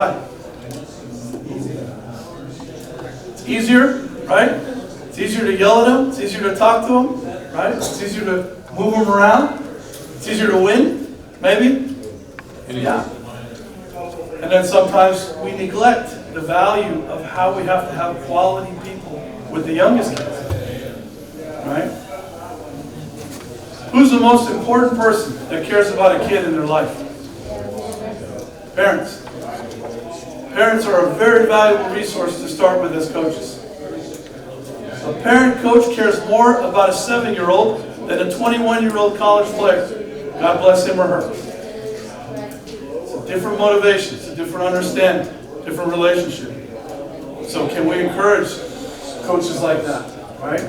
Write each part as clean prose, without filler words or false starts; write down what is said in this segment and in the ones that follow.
It's easier, right? It's easier to yell at them. It's easier to talk to them, right? It's easier to move them around. It's easier to win, maybe. Yeah. And then sometimes we neglect the value of how we have to have quality people with the youngest kids, right? Who's the most important person that cares about a kid in their life? Parents. Parents are a very valuable resource to start with as coaches. A parent coach cares more about a 7-year-old than a 21-year-old college player. God bless him or her. It's a different motivation. It's a different understanding, different relationship. So can we encourage coaches like that, right?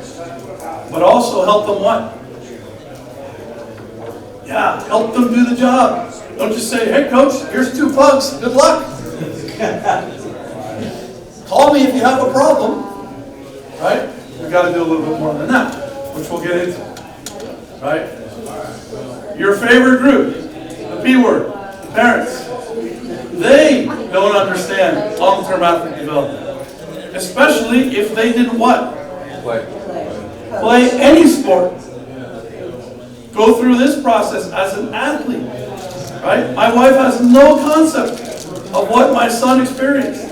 But also help them what? Yeah, help them do the job. Don't just say, hey coach, here's 2 pugs, good luck. Call me if you have a problem, right? We've got to do a little bit more than that, which we'll get into, right? Your favorite group, the P word, parents. They don't understand long-term athlete development, especially if they did what? Play any sport. Go through this process as an athlete, right? My wife has no concept of what my son experienced.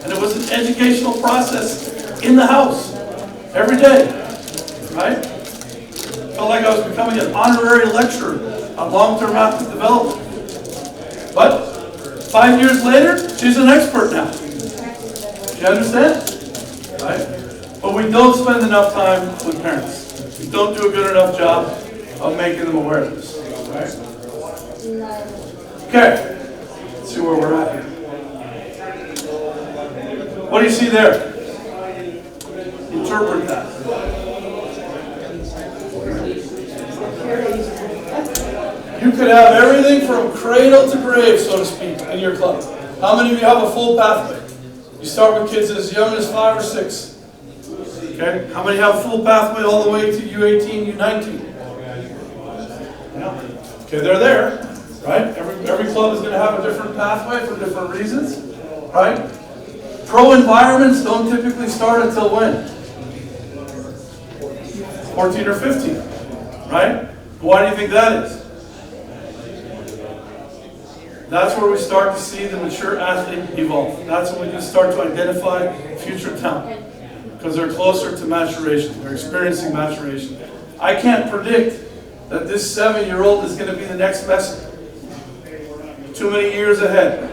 And it was an educational process in the house, every day, right? Felt like I was becoming an honorary lecturer on long-term athlete development. But 5 years later, she's an expert now. Do you understand? Right? But we don't spend enough time with parents. We don't do a good enough job of making them aware of this. Right? Okay. Let's see where we're at here. What do you see there? Interpret that. You could have everything from cradle to grave, so to speak, in your club. How many of you have a full pathway? You start with kids as young as 5 or 6. Okay? How many have a full pathway all the way to U18, U19? Yeah. Okay, they're there, right? Every club is going to have a different pathway for different reasons, right? Pro environments don't typically start until when? 14 or 15, right? Why do you think that is? That's where we start to see the mature athlete evolve. That's when we can start to identify future talent, because they're closer to maturation. They're experiencing maturation. I can't predict that this 7-year-old is going to be the next Messi. Too many years ahead.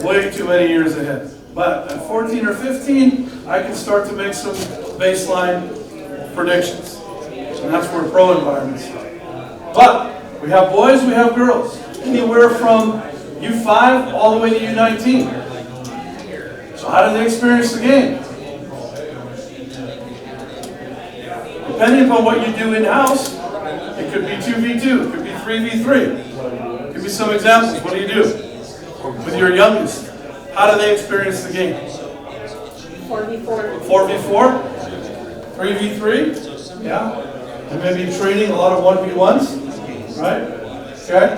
Way too many years ahead. But at 14 or 15, I can start to make some baseline predictions. And that's where pro environments start. But we have boys, we have girls. Anywhere from U5 all the way to U19. So how do they experience the game? Depending upon what you do in-house, it could be 2v2, it could be 3v3. Give me some examples. What do you do with your youngest? How do they experience the game? 4v4. 4v4? 3v3? Yeah. And maybe training a lot of 1v1s? Right? Okay.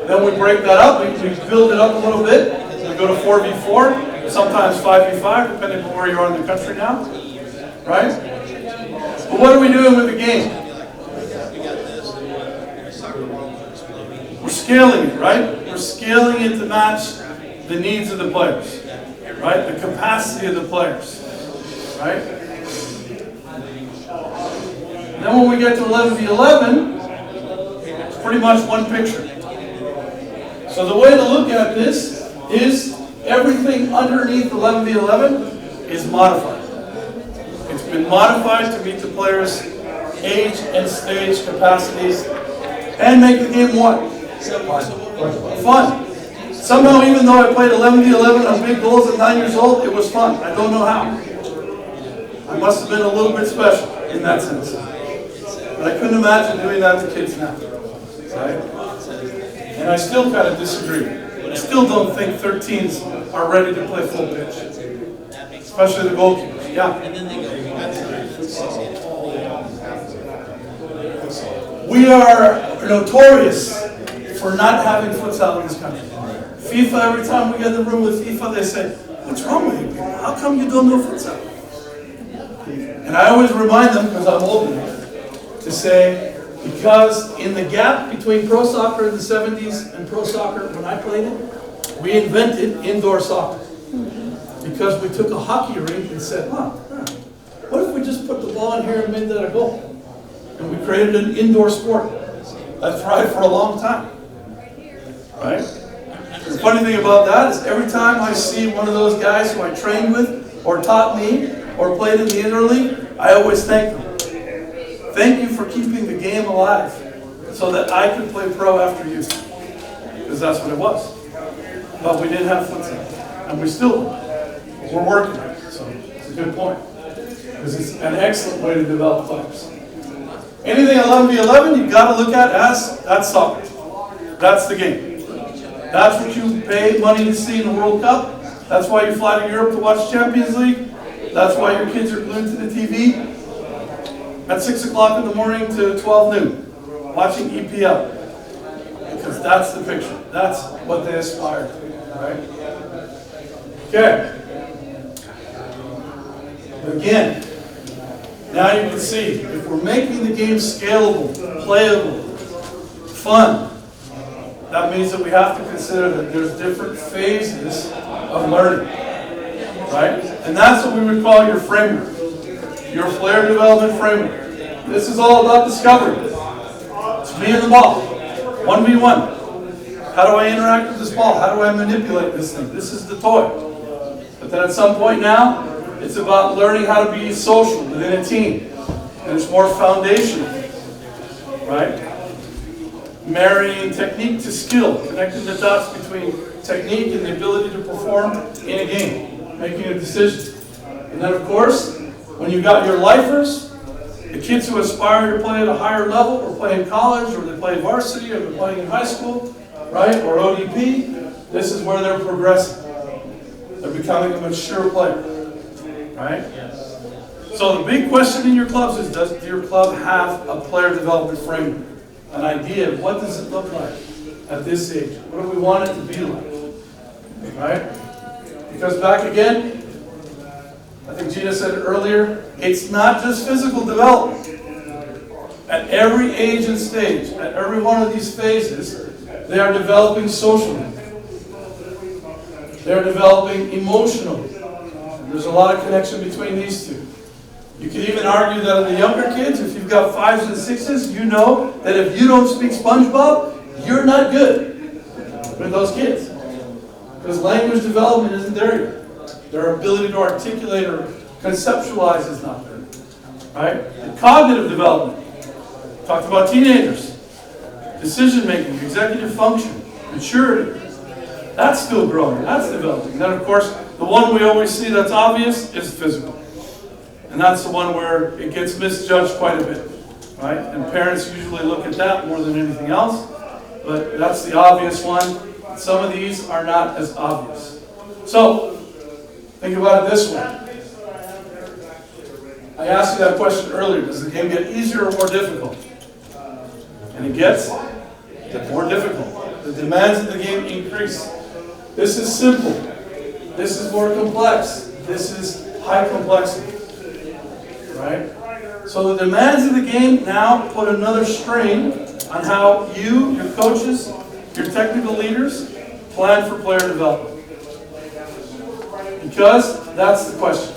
Then we break that up. We build it up a little bit. We go to 4v4, sometimes 5v5, depending on where you are in the country now. Right? But what are we doing with the game? We're scaling it, right? We're scaling it to match the needs of the players, right? The capacity of the players, right? And then when we get to 11v11, it's pretty much one picture. So the way to look at this is everything underneath 11v11 is modified. It's been modified to meet the players' age and stage capacities and make the game what? Fun. Somehow, even though I played 11v11 on big goals at 9 years old, it was fun. I don't know how. I must have been a little bit special in that sense. But I couldn't imagine doing that to kids now. Right? And I still kind of disagree. I still don't think 13s are ready to play full pitch. Especially the goalkeepers. Yeah. We are notorious for not having futsal in this country. FIFA, every time we get in the room with FIFA, they say, what's wrong with you people? How come you don't know futsal? And I always remind them, because I'm old enough, to say, because in the gap between pro soccer in the 70s and pro soccer when I played it, we invented indoor soccer. Because we took a hockey rink and said, what if we just put the ball in here and made that a goal? And we created an indoor sport. That's tried for a long time. Right? The funny thing about that is every time I see one of those guys who I trained with, or taught me, or played in the interleague, I always thank them. Thank you for keeping the game alive so that I could play pro after you. Because that's what it was. But we didn't have futsal. And we still don't. We're working on it. So it's a good point. Because it's an excellent way to develop players. Anything 11v11 you've got to look at as that's soccer. That's the game. That's what you pay money to see in the World Cup. That's why you fly to Europe to watch Champions League. That's why your kids are glued to the TV at 6 o'clock in the morning to 12 noon, watching EPL. Because that's the picture. That's what they aspire to, right? Okay. Again, now you can see, if we're making the game scalable, playable, fun, that means that we have to consider that there's different phases of learning, right? And that's what we would call your framework, your player development framework. This is all about discovery. It's me and the ball, 1v1. How do I interact with this ball? How do I manipulate this thing? This is the toy. But then at some point now, it's about learning how to be social within a team. And it's more foundational, right? Marrying technique to skill, connecting the dots between technique and the ability to perform in a game, making a decision. And then of course, when you've got your lifers, the kids who aspire to play at a higher level, or play in college, or they play varsity, or they're playing in high school, right, or ODP, this is where they're progressing. They're becoming a mature player, right? So the big question in your clubs is, does your club have a player development framework? An idea of what does it look like at this age? What do we want it to be like? Right? Because back again, I think Gina said it earlier, it's not just physical development. At every age and stage, at every one of these phases, they are developing socially. They're developing emotionally. There's a lot of connection between these two. You can even argue that in the younger kids, if you've got 5s and 6s, you know that if you don't speak SpongeBob, you're not good with those kids. Because language development isn't there yet. Their ability to articulate or conceptualize is not there. Right? And cognitive development. Talked about teenagers. Decision making, executive function, maturity. That's still growing. That's developing. Then of course, the one we always see that's obvious is physical. And that's the one where it gets misjudged quite a bit, right? And parents usually look at that more than anything else, but that's the obvious one. Some of these are not as obvious. So, think about it this way. I asked you that question earlier. Does the game get easier or more difficult? And it gets more difficult. The demands of the game increase. This is simple. This is more complex. This is high complexity. Right? So the demands of the game now put another strain on how you, your coaches, your technical leaders, plan for player development. Because that's the question.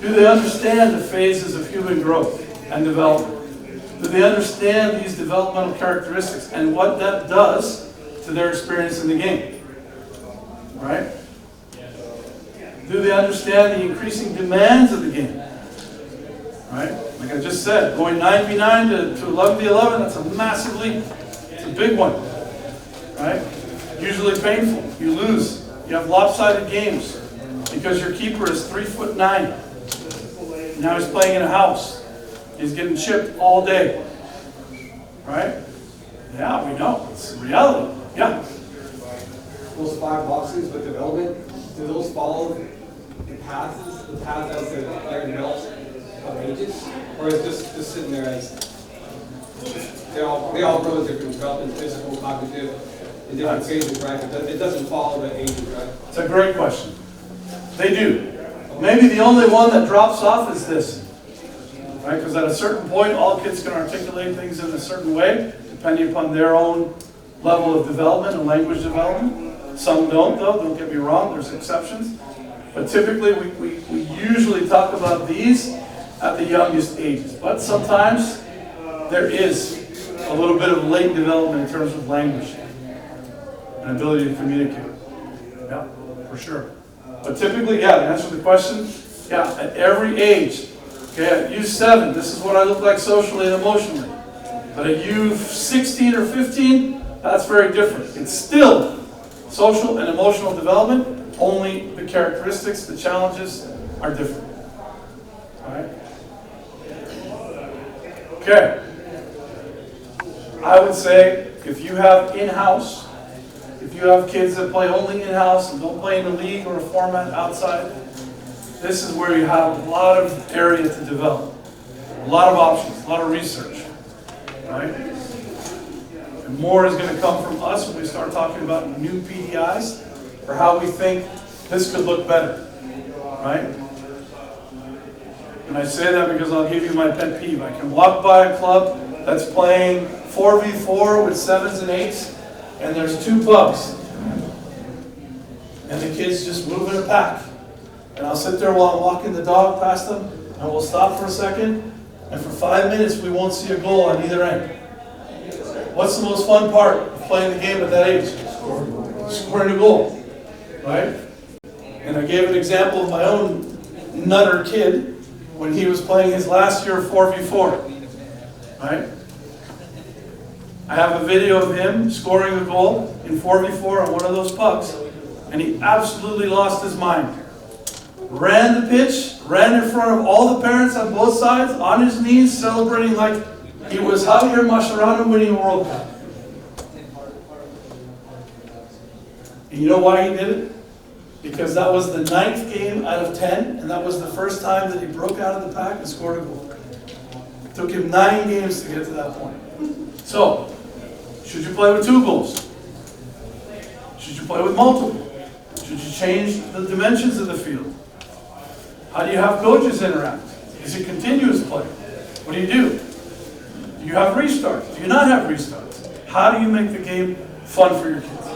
Do they understand the phases of human growth and development? Do they understand these developmental characteristics and what that does to their experience in the game? Right? Do they understand the increasing demands of the game? Right? Like I just said, going 9v9 to 11v11, that's a massive leap. It's a big one. Right? Usually painful. You lose. You have lopsided games because your keeper is 3'9". Now he's playing in a house. He's getting chipped all day. Right? Yeah, we know. It's reality. Yeah. Those 5 boxes with development, do those follow the path as the player develops of ages? Or is this just sitting there as they all grow at different development, physical, cognitive, in different phases, right? It doesn't follow the ages, right? It's a great question. They do. Maybe the only one that drops off is this. Right? Because at a certain point, all kids can articulate things in a certain way, depending upon their own level of development and language development. Some don't, though. Don't get me wrong. There's exceptions. But typically, we usually talk about these at the youngest ages. But sometimes there is a little bit of late development in terms of language and ability to communicate. Yeah, for sure. But typically, yeah, to answer the question, yeah, at every age. Okay, at U7, this is what I look like socially and emotionally. But at U16 or 15, that's very different. It's still social and emotional development, only the characteristics, the challenges are different. All right? Okay. I would say if you have in-house, if you have kids that play only in-house and don't play in a league or a format outside, this is where you have a lot of area to develop, a lot of options, a lot of research, right? And more is going to come from us when we start talking about new PDIs or how we think this could look better, right? And I say that because I'll give you my pet peeve. I can walk by a club that's playing 4v4 with 7s and 8s, and there's 2 bugs, and the kids just move in a pack. And I'll sit there while I'm walking the dog past them, and we'll stop for a second, and for 5 minutes we won't see a goal on either end. What's the most fun part of playing the game at that age? Scoring a goal, right? And I gave an example of my own nutter kid when he was playing his last year of 4v4, right? I have a video of him scoring a goal in 4v4 on one of those pucks, and he absolutely lost his mind. Ran the pitch, ran in front of all the parents on both sides, on his knees, celebrating like he was Javier Mascherano winning a World Cup. And you know why he did it? Because that was the 9th game out of 10, and that was the first time that he broke out of the pack and scored a goal. It took him 9 games to get to that point. So, should you play with 2 goals? Should you play with multiple? Should you change the dimensions of the field? How do you have coaches interact? Is it continuous play? What do you do? Do you have restarts? Do you not have restarts? How do you make the game fun for your kids?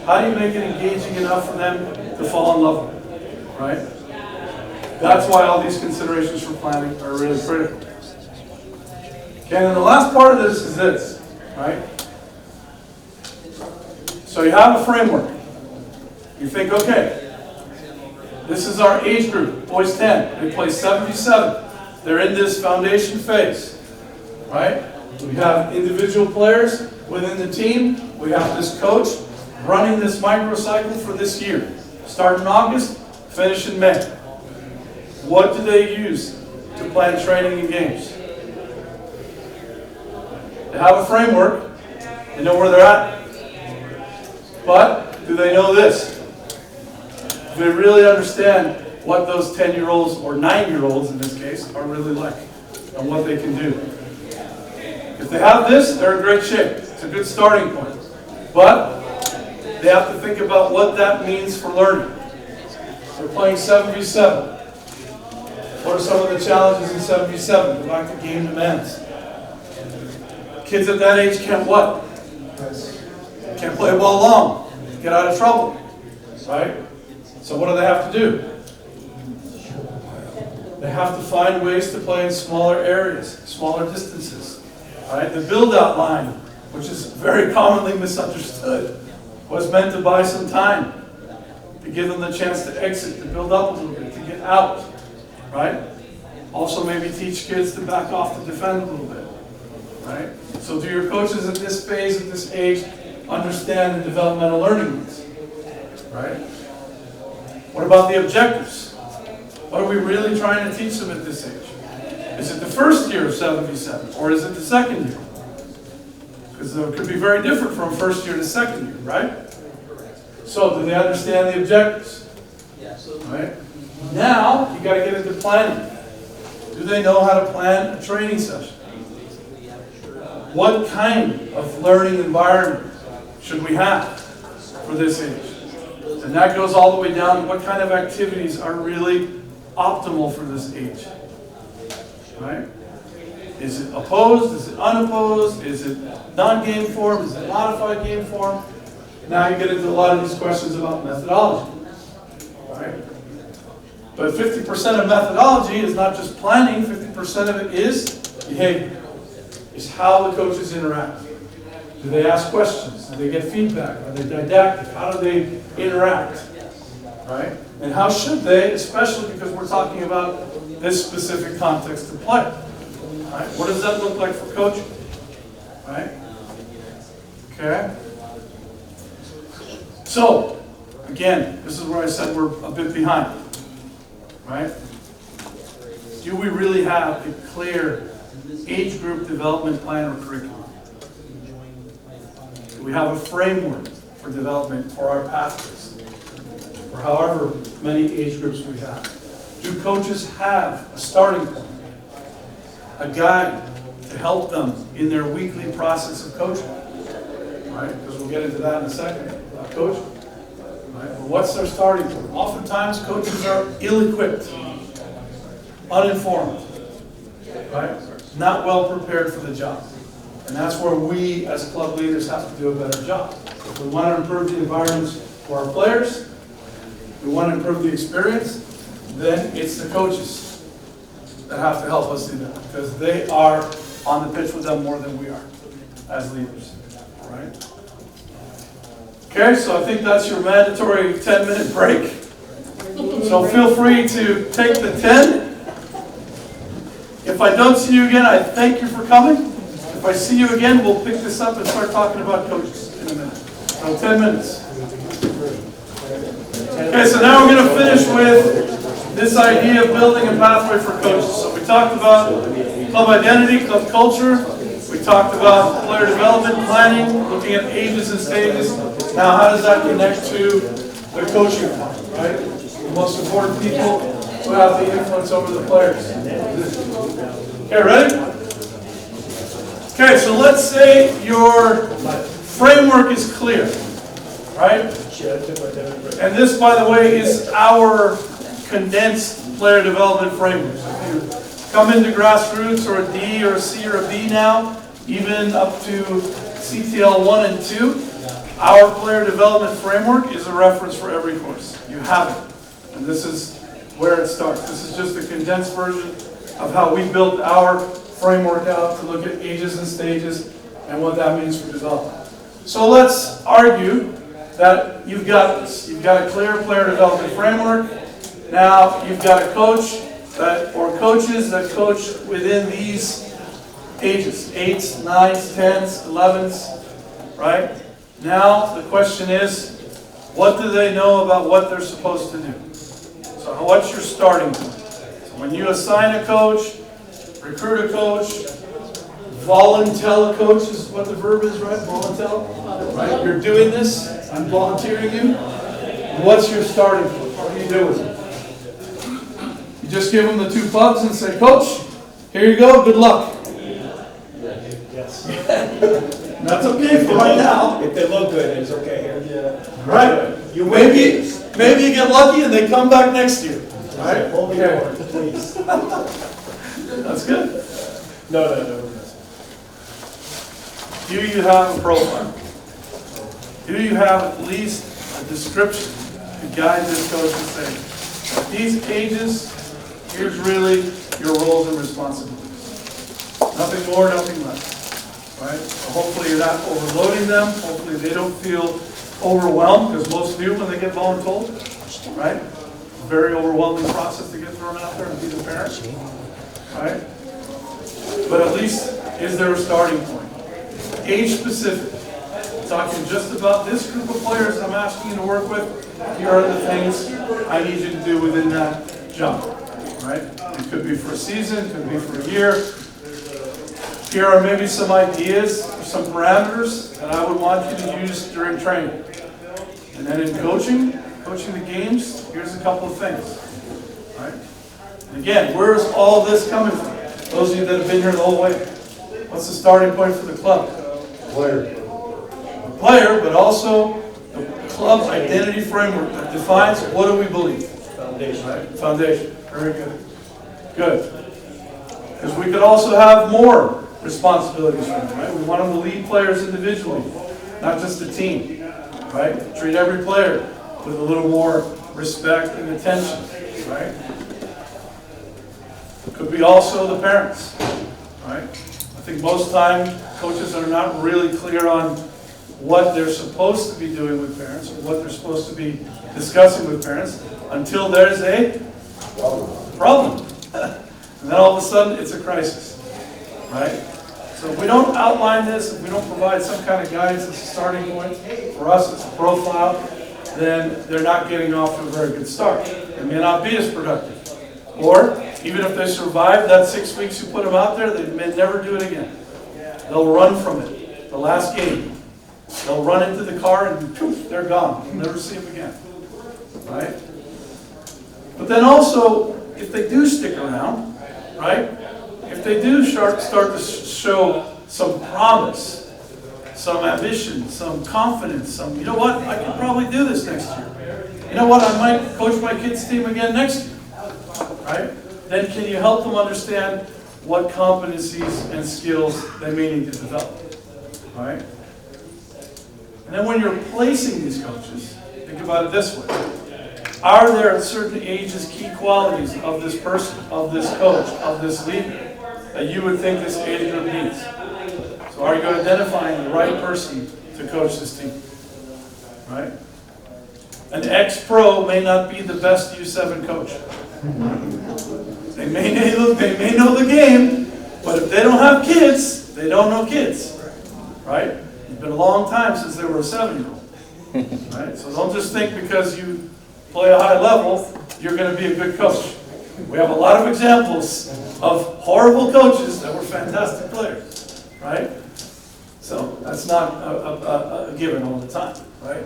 How do you make it engaging enough for them to fall in love with it? Right? That's why all these considerations for planning are really critical. Okay, and then the last part of this is this, right? So you have a framework. You think, okay, this is our age group, boys 10. They play 7v7. They're in this foundation phase, right? We have individual players within the team. We have this coach running this microcycle for this year. Start in August, finish in May. What do they use to plan training and games? They have a framework. They know where they're at. But do they know this? Do they really understand what those 10-year-olds or 9-year-olds in this case are really like and what they can do? If they have this, they're in great shape. It's a good starting point. But they have to think about what that means for learning. They're playing 7v7. What are some of the challenges in 7v7? Go back to game demands. Kids at that age can't what? Can't play a ball long. Get out of trouble. Right? So what do they have to do? They have to find ways to play in smaller areas, smaller distances. Right? The build-out line, which is very commonly misunderstood, was meant to buy some time, to give them the chance to exit, to build up a little bit, to get out. Right? Also maybe teach kids to back off, to defend a little bit. Right? So do your coaches at this phase, at this age, understand the developmental learning needs? Right? What about the objectives? What are we really trying to teach them at this age? Is it the first year of 7v7, or is it the second year? Because it could be very different from first year to second year, right? So, do they understand the objectives? Right? Now, you got to get into planning. Do they know how to plan a training session? What kind of learning environment should we have for this age? And that goes all the way down to what kind of activities are really optimal for this age. Right? Is it opposed? Is it unopposed? Is it non-game form? Is it modified game form? Now you get into a lot of these questions about methodology. Right? But 50% of methodology is not just planning, 50% of it is behavior. Is how the coaches interact. Do they ask questions? Do they get feedback? Are they didactic? How do they interact? Right? And how should they, especially because we're talking about this specific context of play. Right? What does that look like for coaching? Right? Okay? So, again, this is where I said we're a bit behind. Right? Do we really have a clear age group development plan or curriculum? Do we have a framework for development for our pathways? For however many age groups we have. Do coaches have a starting point? A guide to help them in their weekly process of coaching? Right? Because we'll get into that in a second about coaching. Right? But what's their starting point? Oftentimes coaches are ill-equipped, uninformed, right? Not well prepared for the job. And that's where we as club leaders have to do a better job. If we want to improve the environments for our players, we want to improve the experience, then it's the coaches that have to help us do that. Because they are on the pitch with them more than we are as leaders. Right? Okay, so I think that's your mandatory 10-minute break. So feel free to take the 10. If I don't see you again, I thank you for coming. If I see you again, we'll pick this up and start talking about coaches in a minute. So 10 minutes. Okay, so now we're going to finish with this idea of building a pathway for coaches. So we talked about club identity, club culture. We talked about player development, planning, looking at ages and stages. Now, how does that connect to the coaching part, right? The most important people who have the influence over the players. Okay, ready? Okay, so let's say your framework is clear, right? And this, by the way, is our condensed player development framework. So if you come into grassroots or a D or a C or a B now, even up to CTL 1 and 2, our player development framework is a reference for every course. You have it. And this is where it starts. This is just a condensed version of how we built our framework out to look at ages and stages and what that means for development. So let's argue that you've got this. You've got a clear player development framework. Now you've got a coach or coaches that coach within these ages, 8s, 9s, 10s, 11s, right? Now the question is, what do they know about what they're supposed to do? So what's your starting point? So when you assign a coach, recruit a coach, volunteer a coach is what the verb is, right? Volunteer, right? You're doing this, I'm volunteering you. What's your starting point? What do you do with it? You just give them the 2 pugs and say, Coach, here you go, good luck. Yes. That's okay for right now. If they look good, it's okay here. Yeah. Right? You Maybe you get lucky and they come back next year. Right? Hold me Okay. forward, please. That's good. No. Do you have a profile? Do you have at least a description to guide this coach and say, at these ages, here's really your roles and responsibilities. Nothing more, nothing less. Right? So hopefully you're not overloading them. Hopefully they don't feel overwhelmed, because most do when they get voluntold. Right? Very overwhelming process to get thrown out there and be the parent. Right? But at least, is there a starting point? Age specific. Talking just about this group of players I'm asking you to work with. Here are the things I need you to do within that job. Right? It could be for a season, it could be for a year. Here are maybe some ideas or some parameters that I would want you to use during training. And then in coaching the games, here's a couple of things. Right? And again, where's all this coming from? Those of you that have been here the whole way. What's the starting point for the club? The player, but also the club identity framework that defines what do we believe. Foundation. Right? Foundation. Very good. Good. Because we could also have more responsibilities for them, right? We want them to lead players individually, not just the team, right? Treat every player with a little more respect and attention, right? Could be also the parents, right? I think most time coaches are not really clear on what they're supposed to be doing with parents, or what they're supposed to be discussing with parents, until there's a problem. And then all of a sudden, it's a crisis, right? So if we don't outline this, if we don't provide some kind of guidance as a starting point, for us it's a profile, then they're not getting off to a very good start. They may not be as productive. Or, even if they survive that 6 weeks you put them out there, they may never do it again. They'll run from it. The last game. They'll run into the car and poof, they're gone. You'll never see them again. Right? But then also, if they do stick around, right? If they do start to show some promise, some ambition, some confidence, some, you know what, I can probably do this next year. You know what, I might coach my kids' team again next year. Right? Then can you help them understand what competencies and skills they may need to develop? Right? And then when you're placing these coaches, think about it this way. Are there at certain ages key qualities of this person, of this coach, of this leader that you would think this age group needs? So are you identifying the right person to coach this team? Right? An ex-pro may not be the best U7 coach. They may know the game, but if they don't have kids, they don't know kids. Right? It's been a long time since they were a 7-year-old. Right? So don't just think because you play a high level, you're going to be a good coach. We have a lot of examples of horrible coaches that were fantastic players. Right? So that's not a given all the time. Right?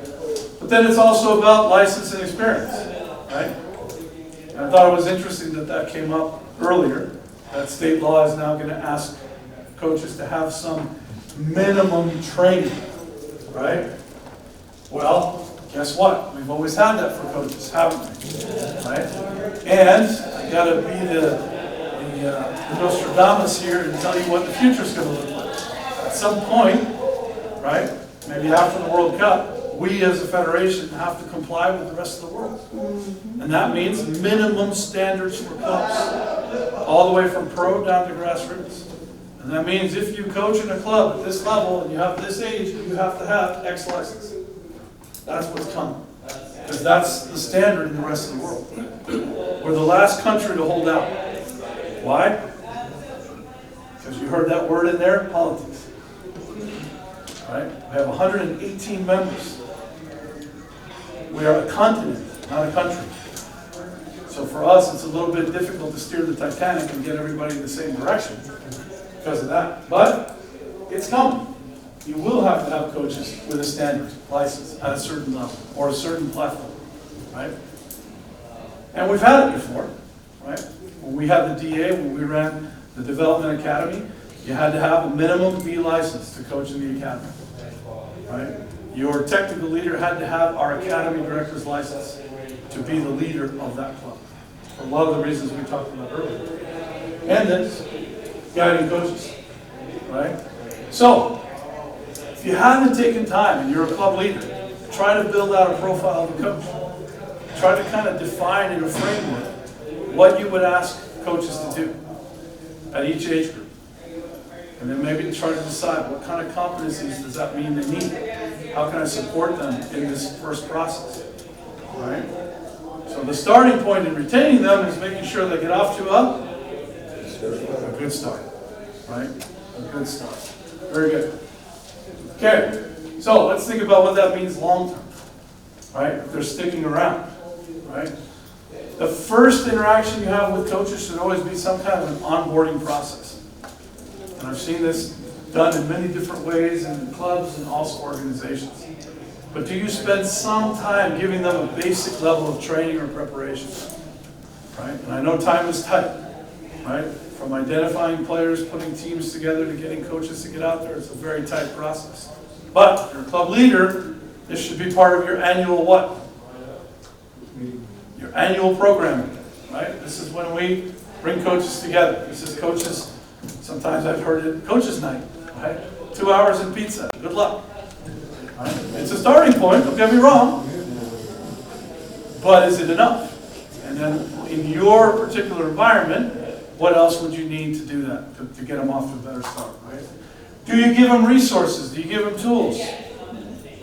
But then it's also about license and experience. Right? And I thought it was interesting that that came up earlier, that state law is now going to ask coaches to have some minimum training, right? Well, guess what? We've always had that for coaches, haven't we? Right? And I got to be the Nostradamus here and tell you what the future's going to look like. At some point, right, maybe after the World Cup, we as a federation have to comply with the rest of the world. And that means minimum standards for clubs, all the way from pro down to grassroots. And that means if you coach in a club at this level and you have this age, you have to have X license. That's what's coming. Because that's the standard in the rest of the world. We're the last country to hold out. Why? Because you heard that word in there, politics. Right? We have 118 members. We are a continent, not a country. So for us, it's a little bit difficult to steer the Titanic and get everybody in the same direction because of that. But it's coming. You will have to have coaches with a standard license at a certain level or a certain platform, right? And we've had it before, right? When we had the DA, when we ran the Development Academy, you had to have a minimum B license to coach in the academy, right? Your technical leader had to have our academy director's license to be the leader of that club. For a lot of the reasons we talked about earlier. And then guiding coaches, right? So, if you haven't taken time and you're a club leader, try to build out a profile of a coach. Try to kind of define in a framework what you would ask coaches to do at each age group. And then maybe try to decide what kind of competencies does that mean they need. How can I support them in this first process? Right? So the starting point in retaining them is making sure they get off to a good start. Right? A good start. Very good. Okay. So let's think about what that means long term. Right? If they're sticking around. Right? The first interaction you have with coaches should always be some kind of an onboarding process. And I've seen this done in many different ways in clubs and also organizations. But do you spend some time giving them a basic level of training or preparation? Right? And I know time is tight. Right? From identifying players, putting teams together, to getting coaches to get out there, it's a very tight process. But if you're a club leader, this should be part of your annual what? Your annual programming, right? This is when we bring coaches together. This is coaches, sometimes I've heard it, coaches night, right? 2 hours and pizza, good luck. Right? It's a starting point, don't get me wrong. But is it enough? And then in your particular environment, what else would you need to do that, to get them off to a better start, right? Do you give them resources? Do you give them tools?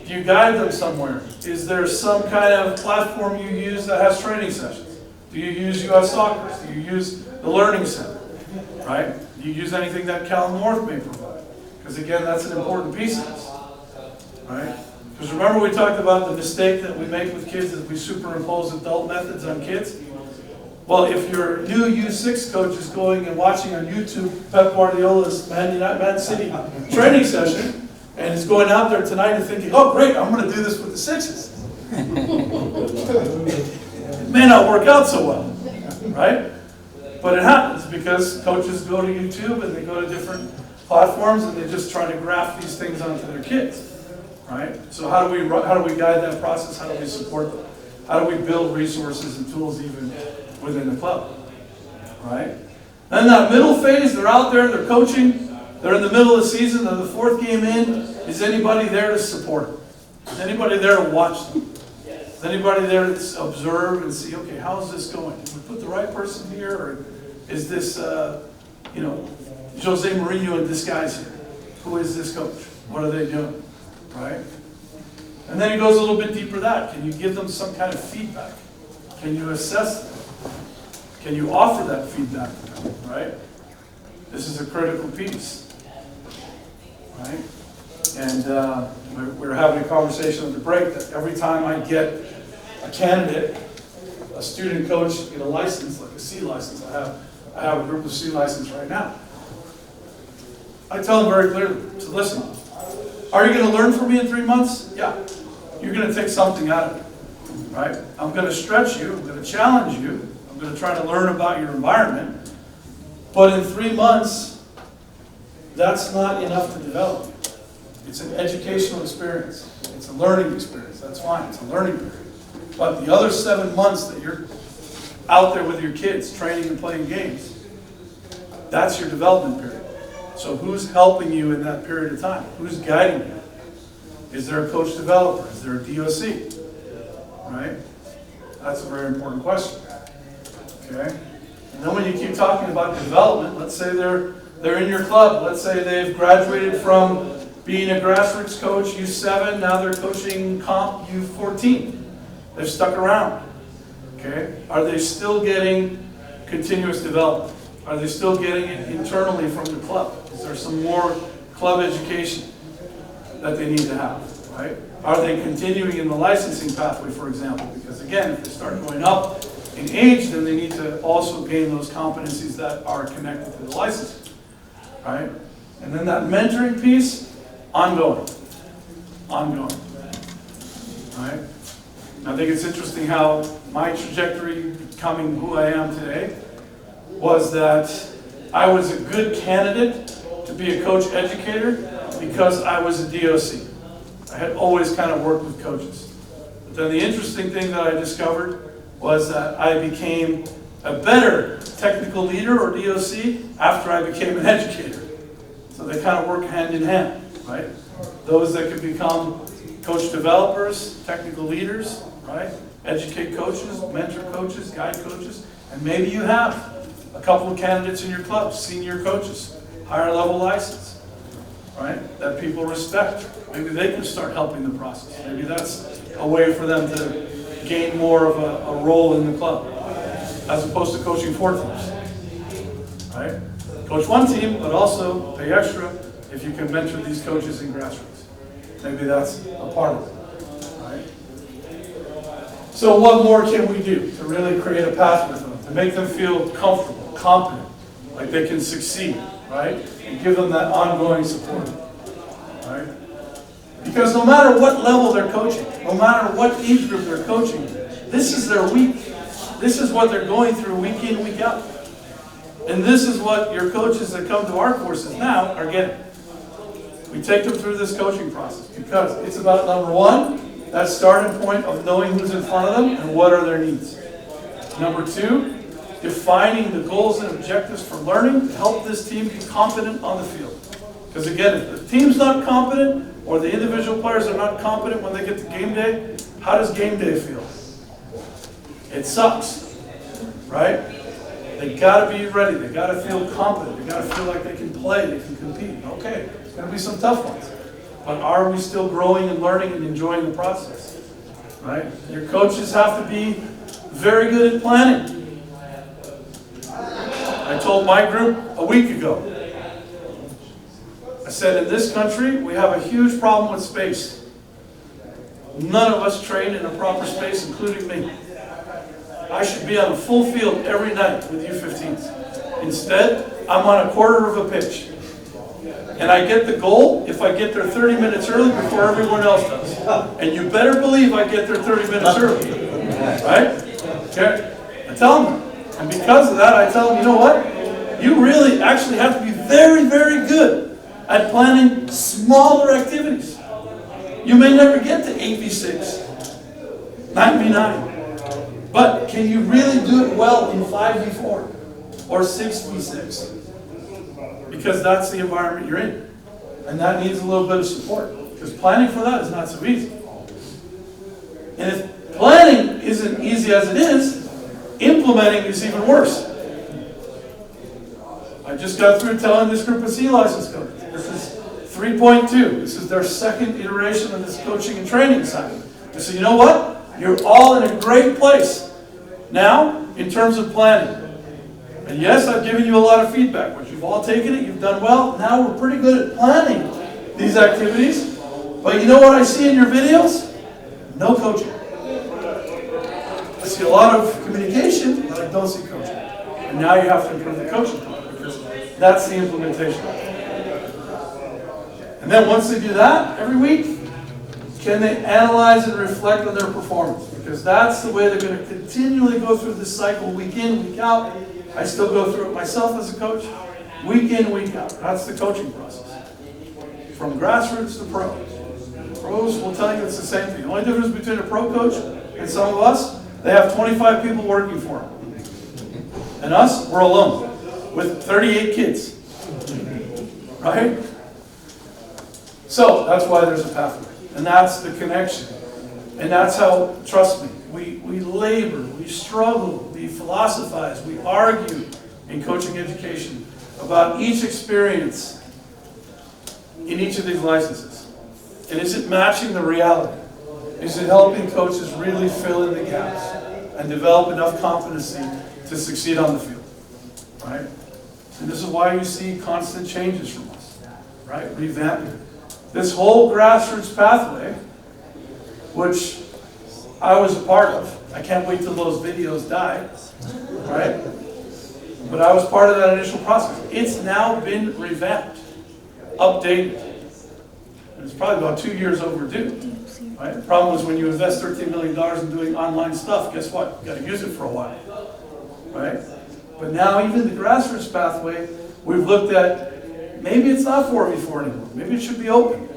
Do you guide them somewhere? Is there some kind of platform you use that has training sessions? Do you use US Soccer? Do you use the Learning Center, right? Do you use anything that Cal North may provide? Because again, that's an important piece of this, right? Because remember we talked about the mistake that we make with kids is we superimpose adult methods on kids? Well, if your new U6 coach is going and watching on YouTube Pep Guardiola's Man City training session, and is going out there tonight and thinking, oh great, I'm going to do this with the sixes. It may not work out so well, right? But it happens because coaches go to YouTube and they go to different platforms and they just try to graft these things onto their kids, right? So how do we guide that process? How do we support them? How do we build resources and tools even within the club, right? Then that middle phase, they're out there, they're coaching, they're in the middle of the season, they're the fourth game in. Is anybody there to support them? Is anybody there to watch them? Is anybody there to observe and see, okay, how is this going? Did we put the right person here, or is this, Jose Mourinho in disguise here? Who is this coach? What are they doing, right? And then it goes a little bit deeper than that. Can you give them some kind of feedback? Can you assess them? Can you offer that feedback to them, right? This is a critical piece, right? And we were having a conversation at the break that every time I get a candidate, a student coach, get a license, like a C license, I have a group of C license right now. I tell them very clearly, so listen, are you going to learn from me in 3 months? Yeah. You're going to take something out of it, right? I'm going to stretch you, I'm going to challenge you, I'm going to try to learn about your environment, but in 3 months, that's not enough to develop you. It's an educational experience. It's a learning experience. That's fine. It's a learning period. But the other 7 months that you're out there with your kids, training and playing games, that's your development period. So who's helping you in that period of time? Who's guiding you? Is there a coach developer? Is there a DOC? Right? That's a very important question. Okay? And then when you keep talking about development, let's say they're in your club. Let's say they've graduated from being a grassroots coach, U7, now they're coaching comp U14. They've stuck around. Okay? Are they still getting continuous development? Are they still getting it internally from the club? Is there some more club education that they need to have, right? Are they continuing in the licensing pathway, for example? Because again, if they start going up in age, then they need to also gain those competencies that are connected to the licensing, right? And then that mentoring piece, ongoing, right? I think it's interesting how my trajectory becoming who I am today was that I was a good candidate to be a coach educator because I was a DOC. I had always kind of worked with coaches. But then the interesting thing that I discovered was that I became a better technical leader or DOC after I became an educator. So they kind of work hand in hand, right? Those that could become coach developers, technical leaders, right? Educate coaches, mentor coaches, guide coaches, and maybe you have a couple of candidates in your club, senior coaches, higher level license, right? That people respect. Maybe they can start helping the process. Maybe that's a way for them to gain more of a role in the club, as opposed to coaching 4 teams, right? Coach 1 team, but also pay extra if you can mentor these coaches in grassroots. Maybe that's a part of it, right? So what more can we do to really create a path with them, to make them feel comfortable, confident, like they can succeed, right? And give them that ongoing support, right? Because no matter what level they're coaching, no matter what age group they're coaching, this is their week. This is what they're going through week in, week out. And this is what your coaches that come to our courses now are getting. We take them through this coaching process because it's about, number one, that starting point of knowing who's in front of them and what are their needs. Number two, defining the goals and objectives for learning to help this team be competent on the field. Because again, if the team's not competent or the individual players are not competent when they get to game day, how does game day feel? It sucks, right? They got to be ready. They got to feel competent. They got to feel like they can play, they can compete. Okay, there's going to be some tough ones. But are we still growing and learning and enjoying the process? Right? Your coaches have to be very good at planning. I told my group a week ago, I said in this country we have a huge problem with space. None of us train in a proper space, including me. I should be on a full field every night with U15s. Instead, I'm on a quarter of a pitch. And I get the goal if I get there 30 minutes early before everyone else does. And you better believe I get there 30 minutes early. Right? Okay? I tell them. And because of that, I tell them, you know what? You really actually have to be very, very good at planning smaller activities. You may never get to 8v6, 9v9. But can you really do it well in 5v4 or 6v6? Because that's the environment you're in. And that needs a little bit of support. Because planning for that is not so easy. And if planning isn't easy as it is, implementing is even worse. I just got through telling this group of C license coaches. This is 3.2. This is their second iteration of this coaching and training assignment. I said, you know what? You're all in a great place now in terms of planning. And yes, I've given you a lot of feedback, but you've all taken it, you've done well. Now we're pretty good at planning these activities. But you know what I see in your videos? No coaching. I see a lot of communication, but I don't see coaching. And now you have to improve the coaching part, because that's the implementation. And then once they do that, every week, can they analyze and reflect on their performance? Because that's the way they're going to continually go through this cycle week in, week out. I still go through it myself as a coach, week in, week out. That's the coaching process. From grassroots to pro. Pros will tell you it's the same thing. The only difference between a pro coach and some of us, they have 25 people working for them. And us, we're alone with 38 kids. Right? So that's why there's a pathway. And that's the connection. And that's how, trust me, we labor, we struggle, we philosophize, we argue in coaching education about each experience in each of these licenses. And is it matching the reality? Is it helping coaches really fill in the gaps and develop enough competency to succeed on the field? Right? And this is why you see constant changes from us. Right? Revamping. This whole grassroots pathway, which I was a part of. I can't wait till those videos die, right? But I was part of that initial process. It's now been revamped, updated. And it's probably about 2 years overdue, right? The problem is when you invest $13 million in doing online stuff, guess what? You've got to use it for a while, right? But now even the grassroots pathway, we've looked at, maybe it's not 4v4 anymore. Maybe it should be open.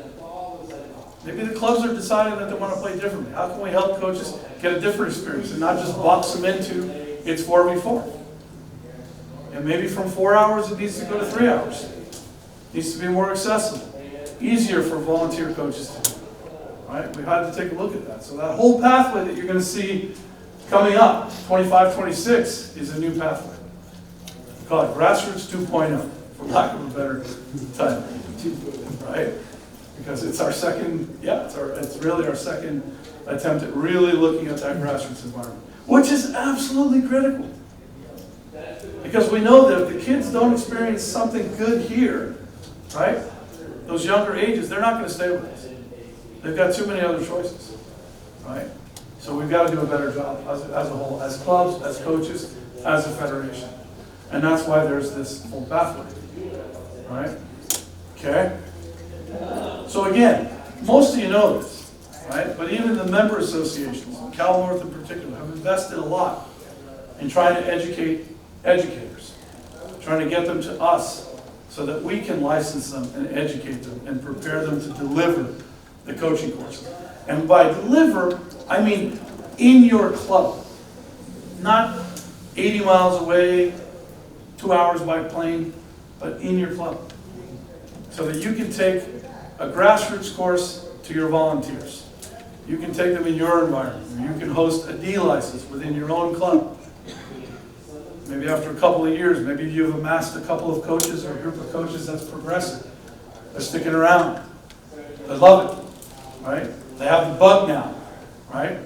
Maybe the clubs are deciding that they want to play differently. How can we help coaches get a different experience and not just box them into it's 4v4? And maybe from 4 hours it needs to go to 3 hours. It needs to be more accessible, easier for volunteer coaches to do. Right? We had to take a look at that. So that whole pathway that you're going to see coming up, 25, 26, is a new pathway. We call it Grassroots 2.0, for lack of a better title. Right? Because it's our second, it's really our second attempt at really looking at that grassroots environment, which is absolutely critical. Because we know that if the kids don't experience something good here, right, those younger ages, they're not going to stay with us. They've got too many other choices, right? So we've got to do a better job as a whole, as clubs, as coaches, as a federation. And that's why there's this whole pathway, right? Okay? So again, most of you know this, right? But even the member associations, Cal North in particular, have invested a lot in trying to educate educators, trying to get them to us so that we can license them and educate them and prepare them to deliver the coaching course. And by deliver, I mean in your club, not 80 miles away, 2 hours by plane, but in your club. So that you can take a grassroots course to your volunteers. You can take them in your environment. You can host a D license within your own club. Maybe after a couple of years, maybe you've amassed a couple of coaches or a group of coaches that's progressive. They're sticking around. They love it, right? They have the bug now, right?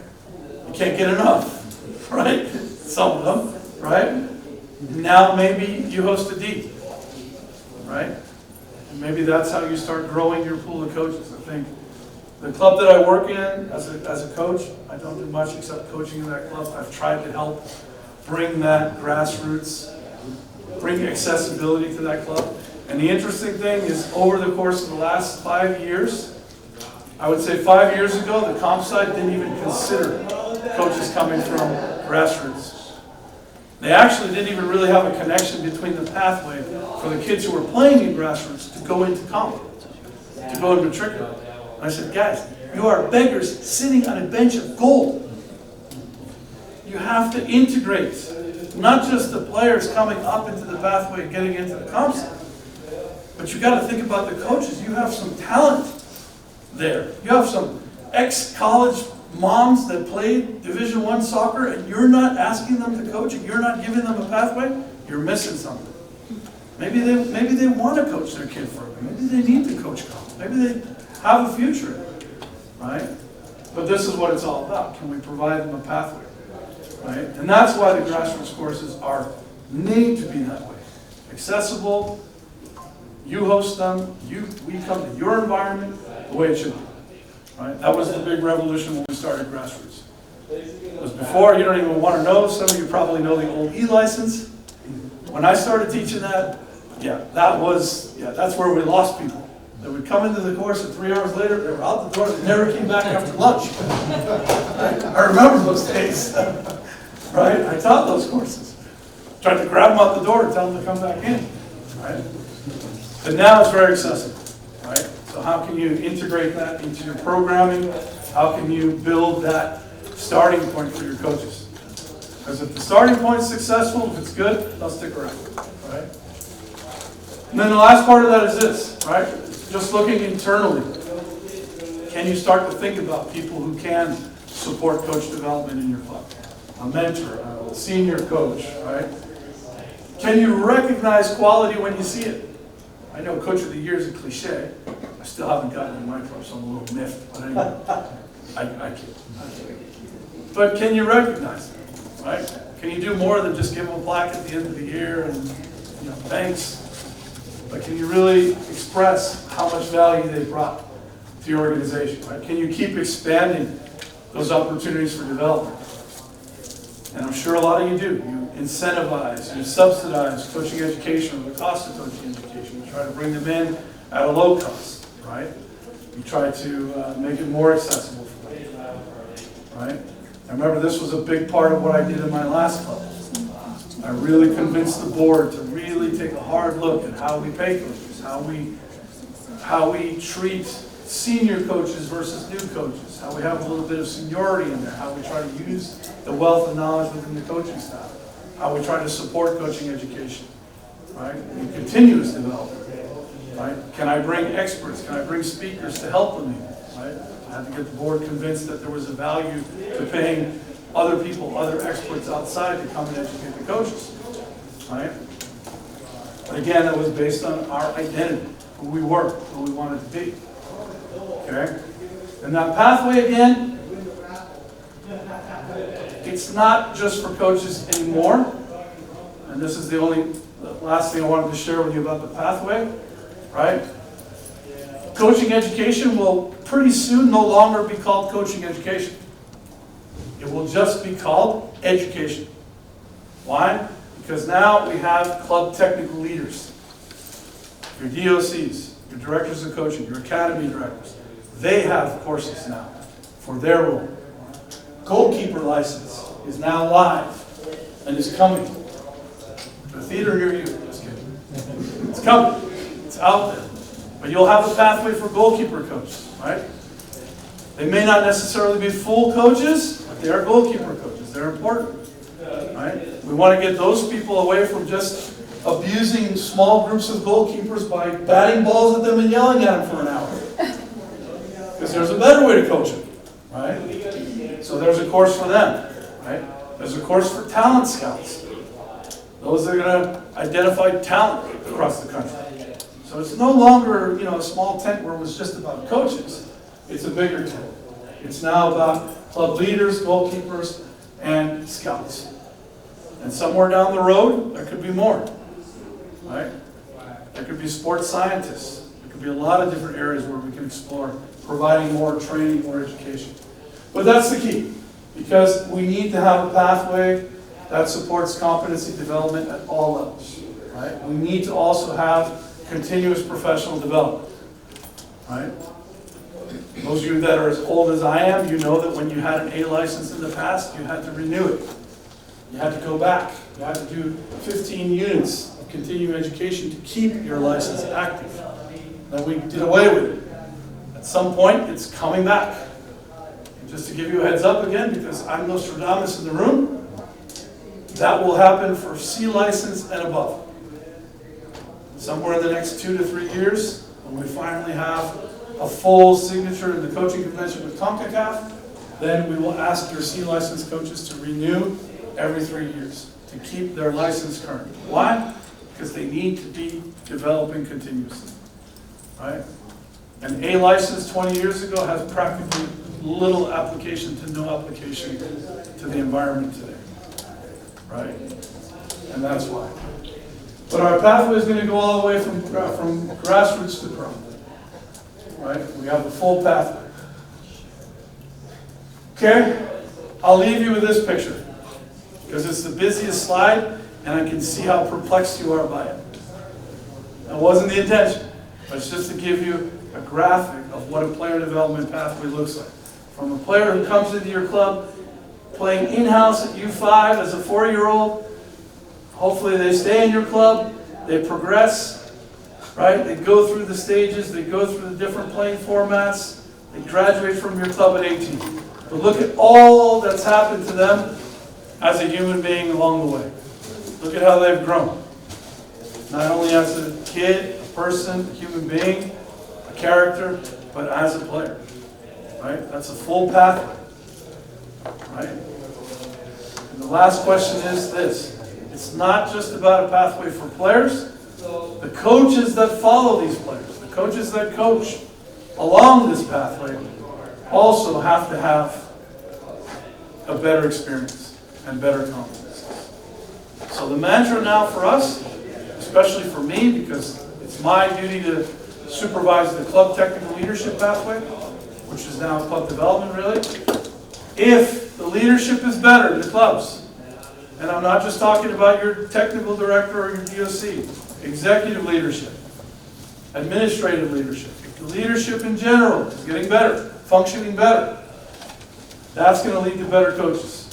You can't get enough, right? Some of them, right? Now maybe you host a D, right? And maybe that's how you start growing your pool of coaches. I think the club that I work in as a coach, I don't do much except coaching in that club. I've tried to help bring that grassroots, bring accessibility to that club. And the interesting thing is, over the course of the last 5 years, I would say 5 years ago, the comp side didn't even consider coaches coming from grassroots. They actually didn't even really have a connection between the pathway for the kids who were playing in grassroots to go into comp, to go and matriculate. And I said, guys, you are beggars sitting on a bench of gold. You have to integrate, not just the players coming up into the pathway and getting into the comp side, but you got to think about the coaches. You have some talent there. You have some ex-college moms that played Division I soccer, and you're not asking them to coach, and you're not giving them a pathway. You're missing something. Maybe they want to coach their kid further. Maybe they need to coach comp. Maybe they have a future, right? But this is what it's all about. Can we provide them a pathway, right? And that's why the grassroots courses are need to be that way. Accessible. You host them. We come to your environment the way it should be. Right? That was the big revolution when we started grassroots. It was before, you don't even want to know, some of you probably know the old E-license. When I started teaching that, that's where we lost people. They would come into the course and 3 hours later, they were out the door, they never came back after lunch. I remember those days. Right? I taught those courses. Tried to grab them out the door and tell them to come back in. Right? But now it's very accessible. Right? So how can you integrate that into your programming? How can you build that starting point for your coaches? Because if the starting point is successful, if it's good, they'll stick around. Right? And then the last part of that is this, right? Just looking internally. Can you start to think about people who can support coach development in your club? A mentor, a senior coach, right? Can you recognize quality when you see it? I know Coach of the Year is a cliche. I still haven't gotten in my club, so I'm a little miffed. But anyway, I kid. But can you recognize it, right? Can you do more than just give them a plaque at the end of the year and, thanks? But can you really express how much value they brought to your organization, right? Can you keep expanding those opportunities for development? And I'm sure a lot of you do. You incentivize, you subsidize coaching education, or the cost of coaching education. You try to bring them in at a low cost, right? You try to make it more accessible for them, right? I remember this was a big part of what I did in my last club. I really convinced the board to really take a hard look at how we pay coaches, how we treat senior coaches versus new coaches, how we have a little bit of seniority in there, how we try to use the wealth of knowledge within the coaching staff, how we try to support coaching education, right? And continuous development, right? Can I bring experts? Can I bring speakers to help them even, right? I had to get the board convinced that there was a value to paying other people, other experts outside to come and educate the coaches, right? But again, it was based on our identity, who we were, who we wanted to be. Okay? And that pathway again, it's not just for coaches anymore. And this is the last thing I wanted to share with you about the pathway, right? Coaching education will pretty soon no longer be called coaching education. It will just be called education. Why? Because now we have club technical leaders, your DOCs, your directors of coaching, your academy directors. They have courses now for their role. Goalkeeper license is now live and is coming. The theater near you, just kidding. It's coming. It's out there. But you'll have a pathway for goalkeeper coaches, right? They may not necessarily be full coaches, but they are goalkeeper coaches. They're important, right? We want to get those people away from just abusing small groups of goalkeepers by batting balls at them and yelling at them for an hour. Because there's a better way to coach them, right? So there's a course for them, right? There's a course for talent scouts. Those that are going to identify talent across the country. So it's no longer, a small tent where it was just about coaches. It's a bigger tent. It's now about club leaders, goalkeepers, and scouts. And somewhere down the road, there could be more, right? There could be sports scientists. There could be a lot of different areas where we can explore, providing more training, more education. But that's the key, because we need to have a pathway that supports competency development at all levels, right? We need to also have continuous professional development, right? Those of you that are as old as I am, you know that when you had an A license in the past, you had to renew it. You had to go back. You had to do 15 units of continuing education to keep your license active. Then we did away with it. At some point, it's coming back. And just to give you a heads up again, because I'm Nostradamus in the room, that will happen for C license and above. Somewhere in the next 2 to 3 years, when we finally have a full signature in the coaching convention with CONCACAF, then we will ask your C license coaches to renew every 3 years to keep their license current. Why? Because they need to be developing continuously, right? An A license 20 years ago has practically little application to no application to the environment today, right? And that's why. But our pathway is going to go all the way from grassroots to pro, right? We have the full pathway. Okay, I'll leave you with this picture because it's the busiest slide, and I can see how perplexed you are by it. That wasn't the intention, but it's just to give you a graphic of what a player development pathway looks like. From a player who comes into your club playing in-house at U5 as a 4-year-old, hopefully they stay in your club, they progress, right? They go through the stages, they go through the different playing formats, they graduate from your club at 18. But look at all that's happened to them as a human being along the way. Look at how they've grown. Not only as a kid, a person, a human being, a character, but as a player, right? That's a full pathway, right? And the last question is this. It's not just about a pathway for players. The coaches that follow these players, the coaches that coach along this pathway also have to have a better experience and better confidence. So the mantra now for us, especially for me, because it's my duty to supervise the club technical leadership pathway, which is now club development really. If the leadership is better in the clubs, and I'm not just talking about your technical director or your DOC, executive leadership, administrative leadership, the leadership in general is getting better, functioning better. That's going to lead to better coaches.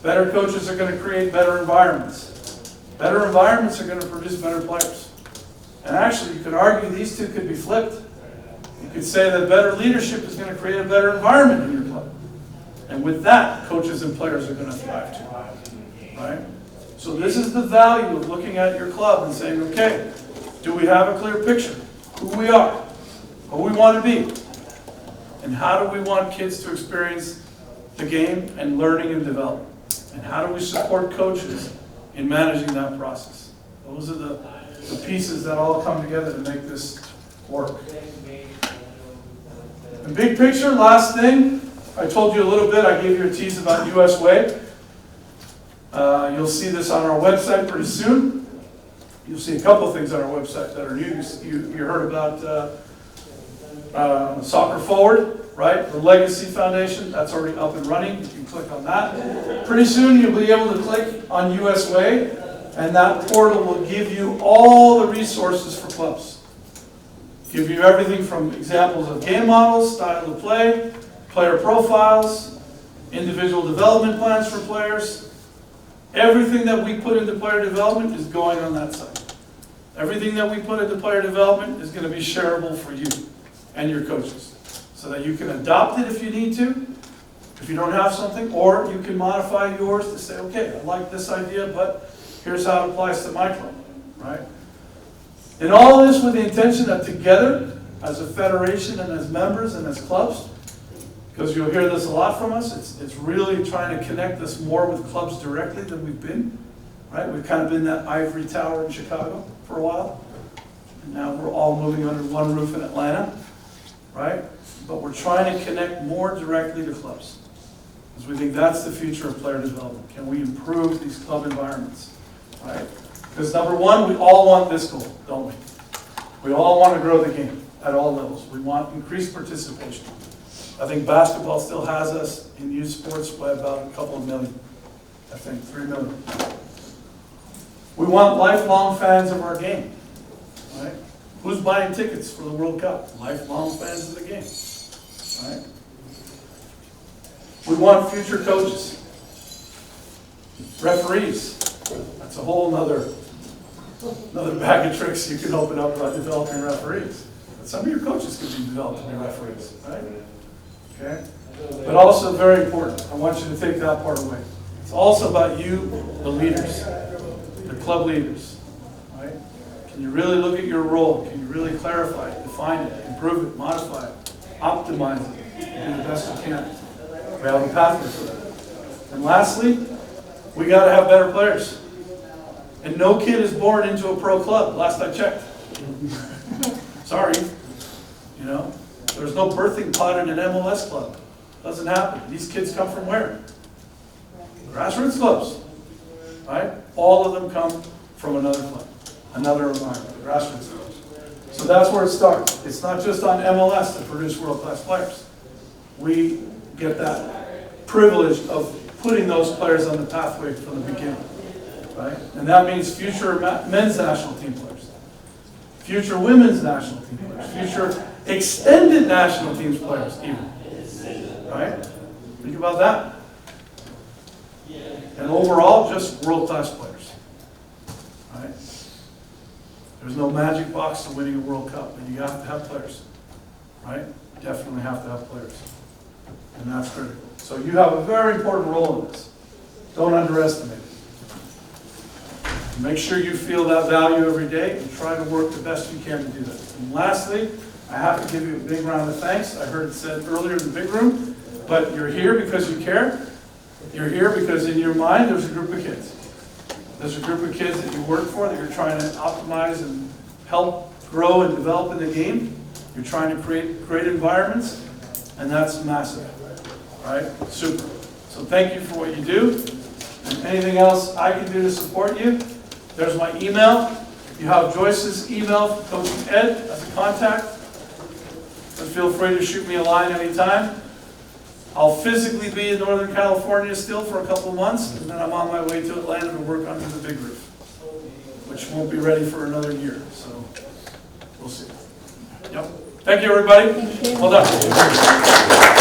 Better coaches are going to create better environments. Better environments are going to produce better players. And actually, you could argue these two could be flipped. You could say that better leadership is going to create a better environment in your club. And with that, coaches and players are going to thrive too. Right? So this is the value of looking at your club and saying, okay, do we have a clear picture? Who we are, who we want to be, and how do we want kids to experience the game and learning and development? And how do we support coaches in managing that process? Those are the pieces that all come together to make this work. The big picture, last thing, I told you a little bit, I gave you a tease about US Way. You'll see this on our website pretty soon. You'll see a couple things on our website that are new. You heard about Soccer Forward, right? The Legacy Foundation, that's already up and running. You can click on that. Pretty soon you'll be able to click on US Way, and that portal will give you all the resources for clubs. Give you everything from examples of game models, style of play, player profiles, individual development plans for players. Everything that we put into player development is going on that site. Everything that we put into player development is going to be shareable for you and your coaches, so that you can adopt it if you need to, if you don't have something, or you can modify yours to say, okay, I like this idea, but here's how it applies to my club, right? And all of this with the intention that together, as a federation and as members and as clubs, because you'll hear this a lot from us, it's really trying to connect us more with clubs directly than we've been, right? We've kind of been that ivory tower in Chicago for a while, and now we're all moving under one roof in Atlanta, right? But we're trying to connect more directly to clubs, because we think that's the future of player development. Can we improve these club environments, right? Because number one, we all want this goal, don't we? We all want to grow the game at all levels. We want increased participation. I think basketball still has us in youth sports by about a couple of million. I think 3 million. We want lifelong fans of our game, right? Who's buying tickets for the World Cup? Lifelong fans of the game, right? We want future coaches, referees. That's a whole another bag of tricks you can open up about developing referees. But some of your coaches could be developed to be referees, right? Okay? But also very important, I want you to take that part away. It's also about you, the leaders, the club leaders, right? Can you really look at your role? Can you really clarify it, define it, improve it, modify it, optimize it, do the best you can? We have a pathway for that. And lastly, we got to have better players. And no kid is born into a pro club, last I checked. Sorry. You know, there's no birthing pot in an MLS club. Doesn't happen. These kids come from where? Grassroots clubs. Right? All of them come from another club, another environment, grassroots clubs. So that's where it starts. It's not just on MLS to produce world-class players. We get that privilege of putting those players on the pathway from the beginning. Right? And that means future men's national team players, future women's national team players, future extended national teams players even. Right? Think about that. And overall, just world-class players. Right? There's no magic box to winning a World Cup, but you have to have players. Right? Definitely have to have players. And that's critical. So you have a very important role in this. Don't underestimate it. Make sure you feel that value every day and try to work the best you can to do that. And lastly, I have to give you a big round of thanks. I heard it said earlier in the big room, but you're here because you care. You're here because in your mind there's a group of kids. There's a group of kids that you work for that you're trying to optimize and help grow and develop in the game. You're trying to create great environments, and that's massive. Right? Super. So thank you for what you do. And anything else I can do to support you, there's my email. You have Joyce's email, Coaching Ed, as a contact. So feel free to shoot me a line anytime. I'll physically be in Northern California still for a couple of months, and then I'm on my way to Atlanta to work under the big roof, which won't be ready for another year. So we'll see. Yep. Thank you, everybody. Thank you. Well done.